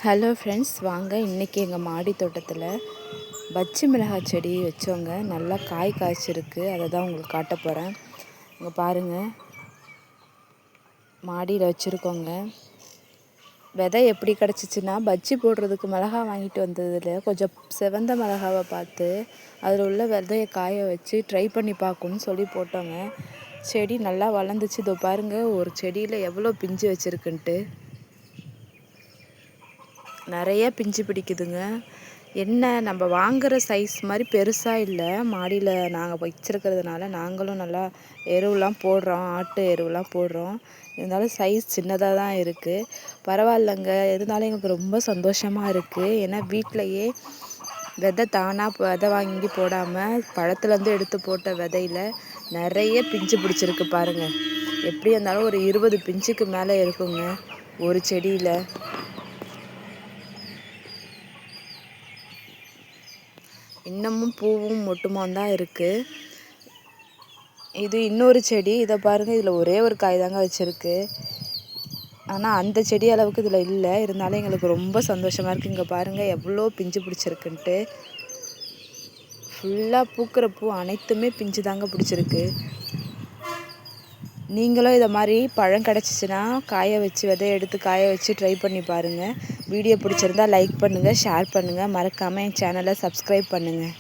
Hello friends, வாங்க இன்றைக்கி எங்கள் மாடி தோட்டத்தில் பச்சை மிளகாய் செடி வச்சோங்க. நல்லா காய் காய்ச்சிருக்கு. அதை தான் உங்களுக்கு காட்ட போகிறேன். இங்கே பாருங்கள், மாடியில் வச்சுருக்கோங்க. விதை எப்படி கிடச்சிச்சின்னா, பஜ்ஜி போடுறதுக்கு மிளகா வாங்கிட்டு வந்ததில் கொஞ்சம் செவந்த மிளகாவை பார்த்து அதில் உள்ள விதையை காய வச்சு ட்ரை பண்ணி பார்க்கணுன்னு சொல்லி போட்டோங்க. செடி நல்லா வளர்ந்துச்சு. இதோ பாருங்கள், ஒரு செடியில் எவ்வளோ பிஞ்சு வச்சுருக்குன்ட்டு. நிறைய பிஞ்சு பிடிக்குதுங்க. என்ன, நம்ம வாங்குகிற சைஸ் மாதிரி பெருசாக இல்லை. மாடியில் நாங்கள் வச்சுருக்கிறதுனால நாங்களும் நல்லா எருவெலாம் போடுறோம், ஆட்டு எருவெலாம் போடுறோம். இருந்தாலும் சைஸ் சின்னதாக தான் இருக்குது. பரவாயில்லைங்க, இருந்தாலும் எங்களுக்கு ரொம்ப சந்தோஷமாக இருக்குது. ஏன்னா வீட்டிலையே விதை தானாக விதை வாங்கி போடாமல் பழத்துலேருந்து எடுத்து போட்ட விதையில் நிறைய பிஞ்சு பிடிச்சிருக்கு பாருங்கள். எப்படி இருந்தாலும் ஒரு 20 பிஞ்சுக்கு மேலே இருக்குங்க ஒரு செடியில். இன்னமும் பூவும் மொட்டுமாக தான் இருக்குது. இது இன்னொரு செடி. இதை பாருங்கள், இதில் ஒரே ஒரு காய் தாங்க வச்சுருக்கு. ஆனால் அந்த செடி அளவுக்கு இதில் இல்லை. இருந்தாலும் எங்களுக்கு ரொம்ப சந்தோஷமாக இருக்குது. இங்கே பாருங்கள் எவ்வளோ பிஞ்சு பிடிச்சிருக்குன்ட்டு. ஃபுல்லாக பூக்கிற பூ அனைத்துமே பிஞ்சு தாங்க பிடிச்சிருக்கு. நீங்களும் இதை மாதிரி பழம் கிடச்சிச்சின்னா காய வச்சு விதைய எடுத்து காய வச்சு ட்ரை பண்ணி பாருங்கள். வீடியோ பிடிச்சிருந்தா லைக் பண்ணுங்கள், ஷேர் பண்ணுங்கள். மறக்காமல் என் சேனலை சப்ஸ்கிரைப் பண்ணுங்கள்.